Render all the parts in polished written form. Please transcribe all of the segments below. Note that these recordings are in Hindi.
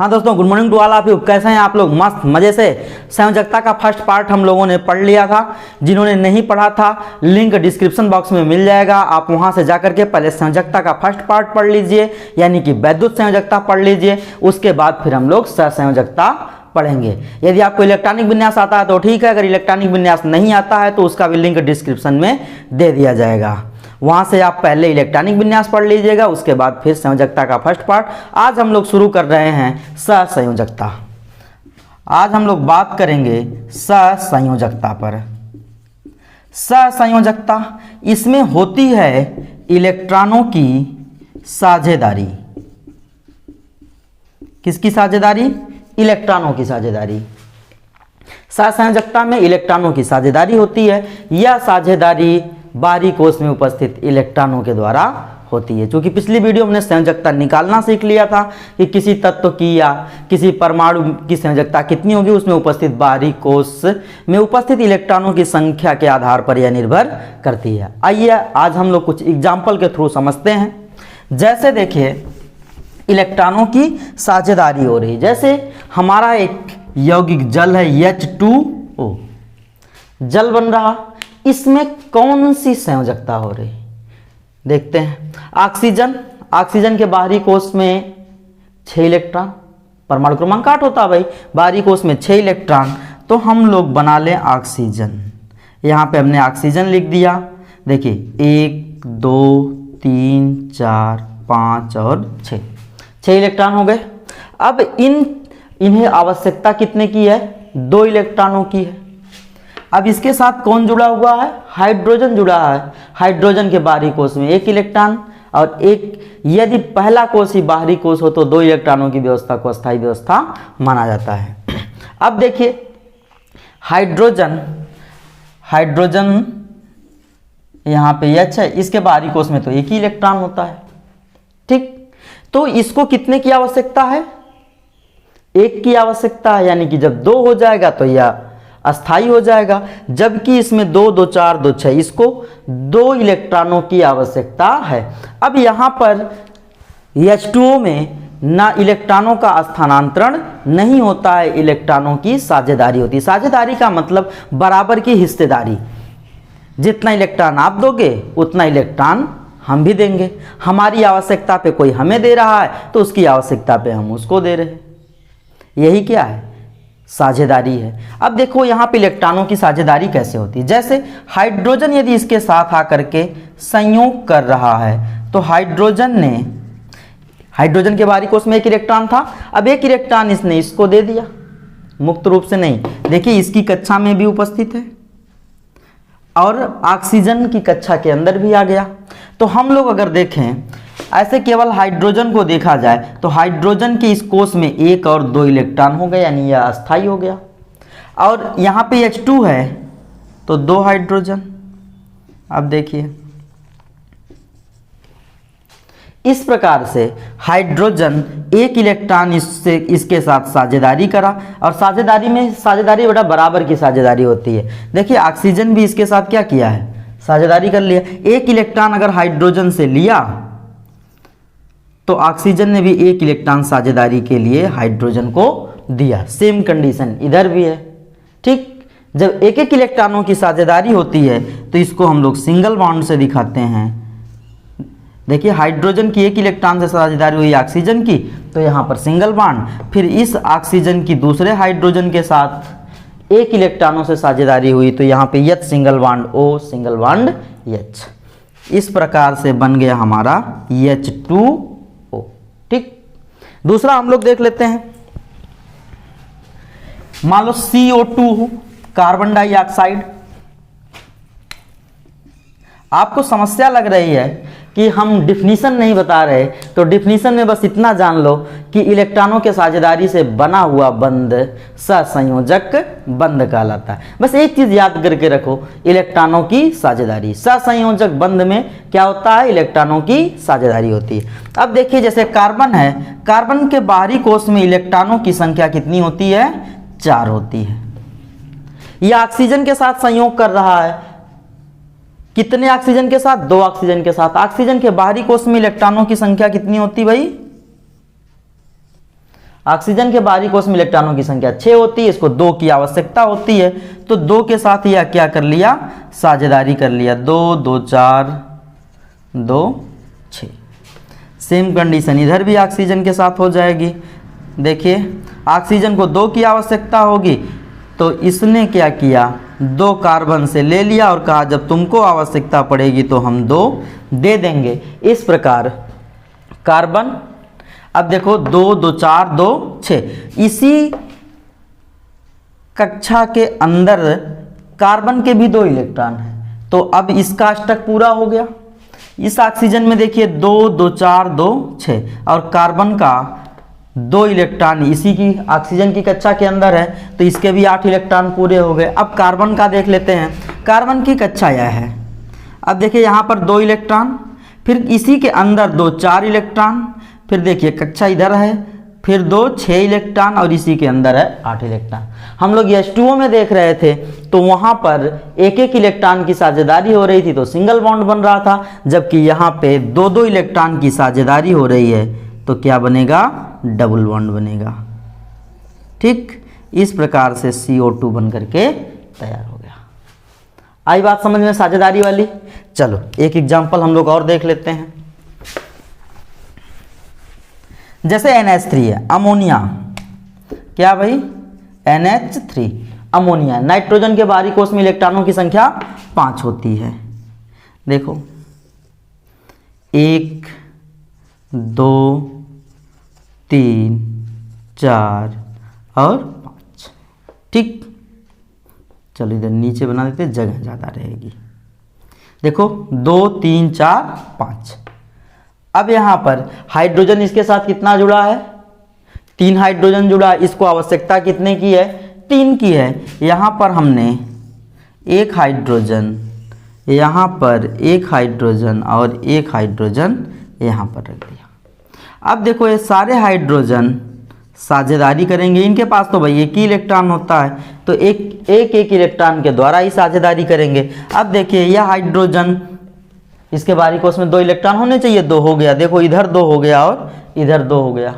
हाँ दोस्तों, good morning to all of you. कैसे हैं आप लोग? मस्त मजे से। संयोजकता का फर्स्ट पार्ट हम लोगों ने पढ़ लिया था। जिन्होंने नहीं पढ़ा था, लिंक डिस्क्रिप्शन बॉक्स में मिल जाएगा, आप वहां से जाकर के पहले संयोजकता का फर्स्ट पार्ट पढ़ लीजिए, यानी कि वैद्युत संयोजकता पढ़ लीजिए। उसके बाद फिर हम लोग सहसंयोजकता पढ़ेंगे। यदि आपको इलेक्ट्रॉनिक विन्यास आता है तो ठीक है, अगर इलेक्ट्रॉनिक विन्यास नहीं आता है तो उसका भी लिंक डिस्क्रिप्शन में दे दिया जाएगा, वहां से आप पहले इलेक्ट्रॉनिक विन्यास पढ़ लीजिएगा, उसके बाद फिर संयोजकता का फर्स्ट पार्ट। आज हम लोग शुरू कर रहे हैं सहसंयोजकता। आज हम लोग बात करेंगे सहसंयोजकता पर। सहसंयोजकता इसमें होती है इलेक्ट्रॉनों की साझेदारी। किसकी साझेदारी? इलेक्ट्रॉनों की साझेदारी। सहसंयोजकता में इलेक्ट्रॉनों की साझेदारी होती है। यह साझेदारी बाहरी कोश में उपस्थित इलेक्ट्रॉनों के द्वारा होती है। क्योंकि पिछली वीडियो में हमने संयोजकता निकालना सीख लिया था कि किसी तत्व की या किसी परमाणु की संयोजकता कितनी होगी, उसमें उपस्थित बाहरी कोश में उपस्थित इलेक्ट्रॉनों की संख्या के आधार पर यह निर्भर करती है। आइए आज हम लोग कुछ एग्जाम्पल के थ्रू समझते हैं। जैसे देखिए, इलेक्ट्रॉनों की साझेदारी हो रही। जैसे हमारा एक यौगिक जल है H2O, जल बन रहा, इसमें कौन सी संयोजकता हो रही देखते हैं। ऑक्सीजन, ऑक्सीजन के बाहरी कोश में 6 इलेक्ट्रॉन, परमाणु क्रमांक 8 होता है भाई, बाहरी कोश में 6 इलेक्ट्रॉन, तो हम लोग बना लें ऑक्सीजन। यहाँ पे हमने ऑक्सीजन लिख दिया। देखिए 1 2 3 4 5 और 6 इलेक्ट्रॉन हो गए। अब इन्हें आवश्यकता कितने की है? 2 इलेक्ट्रॉनों की है। अब इसके साथ कौन जुड़ा हुआ है? हाइड्रोजन जुड़ा है। हाइड्रोजन के बाहरी कोश में 1 इलेक्ट्रॉन और एक, यदि पहला कोश ही बाहरी कोश हो तो 2 इलेक्ट्रॉनों की व्यवस्था को अस्थायी व्यवस्था माना जाता है। अब देखिए हाइड्रोजन यहाँ पे H है, इसके बाहरी कोश में तो 1 ही इलेक्ट्रॉन होता है। ठीक, तो इसको कितने की आवश्यकता है? 1 की आवश्यकता है, यानी कि जब 2 हो जाएगा तो यह अस्थाई हो जाएगा। जबकि इसमें 2 2 4 2 6, इसको 2 इलेक्ट्रॉनों की आवश्यकता है। अब यहाँ पर H2O में ना इलेक्ट्रॉनों का स्थानांतरण नहीं होता है, इलेक्ट्रॉनों की साझेदारी होती है। साझेदारी का मतलब बराबर की हिस्सेदारी। जितना इलेक्ट्रॉन आप दोगे उतना इलेक्ट्रॉन हम भी देंगे। हमारी आवश्यकता पे कोई हमें दे रहा है तो उसकी आवश्यकता पे हम उसको दे रहे हैं। यही क्या है? साझेदारी है। अब देखो यहाँ पे इलेक्ट्रॉनों की साझेदारी कैसे होती है। जैसे हाइड्रोजन यदि इसके साथ आकर के संयोग कर रहा है तो हाइड्रोजन के बाहरी कोश में 1 इलेक्ट्रॉन था, अब 1 इलेक्ट्रॉन इसने इसको दे दिया, मुक्त रूप से नहीं। देखिए इसकी कक्षा में भी उपस्थित है और ऑक्सीजन की कक्षा के अंदर भी आ गया। तो हम लोग अगर देखें ऐसे केवल हाइड्रोजन को देखा जाए तो हाइड्रोजन के इस कोश में 1 और 2 इलेक्ट्रॉन हो गए, यानी यह अस्थाई हो गया। और यहाँ पे H2 है तो 2 हाइड्रोजन। अब देखिए इस प्रकार से हाइड्रोजन 1 इलेक्ट्रॉन इसके साथ साझेदारी करा, और साझेदारी बड़ा बराबर की साझेदारी होती है। देखिए ऑक्सीजन भी इसके साथ क्या किया है? साझेदारी कर लिया। 1 इलेक्ट्रॉन अगर हाइड्रोजन से लिया तो ऑक्सीजन ने भी 1 इलेक्ट्रॉन साझेदारी के लिए हाइड्रोजन को दिया। सेम कंडीशन इधर भी है। ठीक, जब 1 इलेक्ट्रॉनों की साझेदारी होती है तो इसको हम लोग सिंगल बॉन्ड से दिखाते हैं। देखिए हाइड्रोजन की 1 इलेक्ट्रॉन से साझेदारी हुई ऑक्सीजन की, तो यहाँ पर सिंगल बॉन्ड। फिर इस ऑक्सीजन की दूसरे हाइड्रोजन के साथ 1 इलेक्ट्रॉनों से साझेदारी हुई तो यहाँ पे H single bond O single bond H। इस प्रकार से बन गया हमारा H2O। ठीक, दूसरा हम लोग देख लेते हैं। मान लो CO2 हो, कार्बन डाइऑक्साइड। आपको समस्या लग रही है कि हम डिफिनीशन नहीं बता रहे, तो डिफिनीशन में बस इतना जान लो कि इलेक्ट्रॉनों के साझेदारी से बना हुआ बंध सहसंयोजक बंध कहलाता है। बस एक चीज याद करके रखो, इलेक्ट्रॉनों की साझेदारी। सहसंयोजक बंध में क्या होता है? इलेक्ट्रॉनों की साझेदारी होती है। अब देखिए जैसे कार्बन है, कार्बन के बाहरी कोश में इलेक्ट्रॉनों की संख्या कितनी होती है? 4 होती है। यह ऑक्सीजन के साथ संयोग कर रहा है। कितने ऑक्सीजन के साथ? 2 ऑक्सीजन के साथ। ऑक्सीजन के बाहरी कोश में इलेक्ट्रॉनों की संख्या कितनी होती भाई? ऑक्सीजन के बाहरी कोश में इलेक्ट्रॉनों की संख्या 6 होती है, इसको 2 की आवश्यकता होती है, तो 2 के साथ यह क्या कर लिया, साझेदारी कर लिया, 2 2 4 2 6। सेम कंडीशन इधर भी ऑक्सीजन के साथ हो जाएगी। देखिए ऑक्सीजन को 2 की आवश्यकता होगी, तो इसने क्या किया, 2 कार्बन से ले लिया और कहा जब तुमको आवश्यकता पड़ेगी तो हम 2 दे देंगे। इस प्रकार कार्बन, अब देखो 2 2 4 2 6, इसी कक्षा के अंदर कार्बन के भी 2 इलेक्ट्रॉन हैं, तो अब इसका अष्टक पूरा हो गया। इस ऑक्सीजन में देखिए 2 2 4 2 6 और कार्बन का 2 इलेक्ट्रॉन इसी की ऑक्सीजन की कक्षा के अंदर है, तो इसके भी 8 इलेक्ट्रॉन पूरे हो गए। अब कार्बन का देख लेते हैं, कार्बन की कक्षा यह है। अब देखिए यहाँ पर 2 इलेक्ट्रॉन, फिर इसी के अंदर 2 4 इलेक्ट्रॉन, फिर देखिए कक्षा इधर है, फिर 2 6 इलेक्ट्रॉन और इसी के अंदर है 8 इलेक्ट्रॉन। हम लोग H2O में देख रहे थे तो वहाँ पर एक एक इलेक्ट्रॉन की साझेदारी हो रही थी तो सिंगल बॉन्ड बन रहा था, जबकि यहाँ पे 2 इलेक्ट्रॉन की साझेदारी हो रही है तो क्या बनेगा, डबल बॉन्ड बनेगा। ठीक, इस प्रकार से CO2 बन करके तैयार हो गया। आई बात समझ में साझेदारी वाली। चलो एक एग्जाम्पल हम लोग और देख लेते हैं। जैसे NH3 है, अमोनिया, क्या भाई, NH3 अमोनिया। नाइट्रोजन के बाहरी कोश में इलेक्ट्रॉनों की संख्या 5 होती है। देखो 1 2 3 4 और 5। ठीक, चलो इधर नीचे बना देते, जगह ज़्यादा रहेगी। देखो 2 3 4 5। अब यहाँ पर हाइड्रोजन इसके साथ कितना जुड़ा है, 3 हाइड्रोजन जुड़ा है। इसको आवश्यकता कितने की है, 3 की है। यहाँ पर हमने 1 हाइड्रोजन, यहाँ पर 1 हाइड्रोजन और 1 हाइड्रोजन यहाँ पर रख दिया। अब देखो ये सारे हाइड्रोजन साझेदारी करेंगे, इनके पास तो भाई एक ही इलेक्ट्रॉन होता है, तो एक इलेक्ट्रॉन के द्वारा ही साझेदारी करेंगे। अब देखिए यह हाइड्रोजन, इसके बाहरी कोश में 2 इलेक्ट्रॉन होने चाहिए, 2 हो गया। देखो इधर 2 हो गया और इधर 2 हो गया,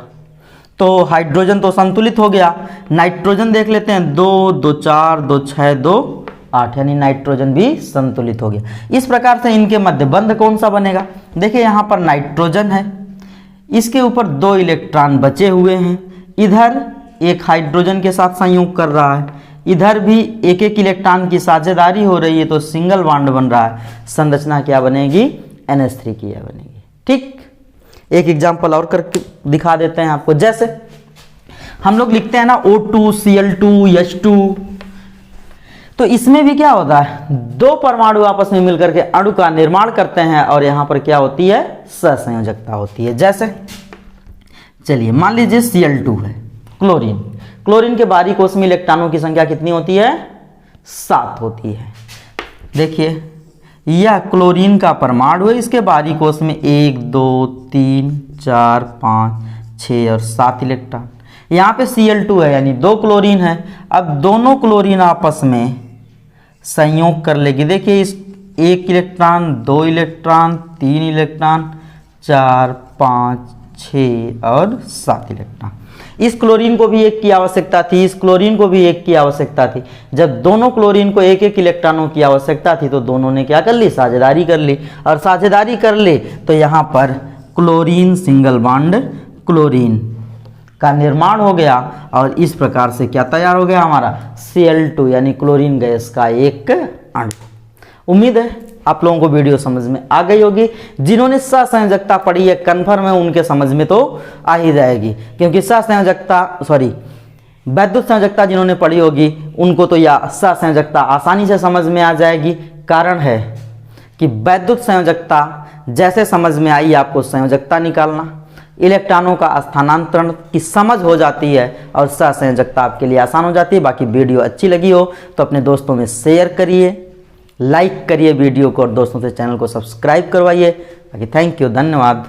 तो हाइड्रोजन तो संतुलित हो गया। नाइट्रोजन देख लेते हैं, 2 2 4 2 6 2 8, यानी नाइट्रोजन भी संतुलित हो गया। इस प्रकार से इनके मध्य बंध कौन सा बनेगा, देखिए यहाँ पर नाइट्रोजन है, इसके ऊपर 2 इलेक्ट्रॉन बचे हुए हैं, इधर एक हाइड्रोजन के साथ संयोग कर रहा है, इधर भी एक एक इलेक्ट्रॉन की साझेदारी हो रही है, तो सिंगल बॉन्ड बन रहा है। संरचना क्या बनेगी, NH3 की बनेगी। ठीक, एक एग्जांपल और करके दिखा देते हैं आपको। जैसे हम लोग लिखते हैं ना O2 Cl2 H2, तो इसमें भी क्या होता है, 2 परमाणु आपस में मिलकर के अणु का निर्माण करते हैं और यहाँ पर क्या होती है, सहसंयोजकता होती है। जैसे चलिए मान लीजिए Cl2 है, क्लोरीन। क्लोरीन के बाहरी कोश में इलेक्ट्रॉनों की संख्या कितनी होती है, 7 होती है। देखिए यह क्लोरीन का परमाणु है, इसके बाहरी कोश में 1 2 3 4 5 6 और 7 इलेक्ट्रॉन। यहाँ पे Cl2 है यानी 2 क्लोरीन है। अब दोनों क्लोरीन आपस में संयोग कर लेगी। देखिए इस 1 इलेक्ट्रॉन 2 इलेक्ट्रॉन 3 इलेक्ट्रॉन 4 5 6 और 7 इलेक्ट्रॉन। इस क्लोरीन को भी 1 की आवश्यकता थी, इस क्लोरीन को भी 1 की आवश्यकता थी। जब दोनों क्लोरीन को 1 इलेक्ट्रॉनों की आवश्यकता थी तो दोनों ने क्या कर ली, साझेदारी कर ली। और साझेदारी कर ली तो यहाँ पर क्लोरीन सिंगल बॉन्ड क्लोरीन का निर्माण हो गया और इस प्रकार से क्या तैयार हो गया हमारा, Cl2 यानी क्लोरीन गैस का एक अणु। उम्मीद है आप लोगों को वीडियो समझ में आ गई होगी। जिन्होंने सहसंयोजकता पढ़ी है कन्फर्म है उनके समझ में तो आ ही जाएगी, क्योंकि वैद्युत संयोजकता जिन्होंने पढ़ी होगी उनको तो यह सहसंयोजकता आसानी से समझ में आ जाएगी। कारण है कि वैद्युत संयोजकता जैसे समझ में आई, आपको संयोजकता निकालना, इलेक्ट्रॉनों का स्थानांतरण की समझ हो जाती है और सहसंयोजकता आपके लिए आसान हो जाती है। बाकी वीडियो अच्छी लगी हो तो अपने दोस्तों में शेयर करिए, लाइक करिए वीडियो को और दोस्तों से चैनल को सब्सक्राइब करवाइए। बाकी थैंक यू, धन्यवाद।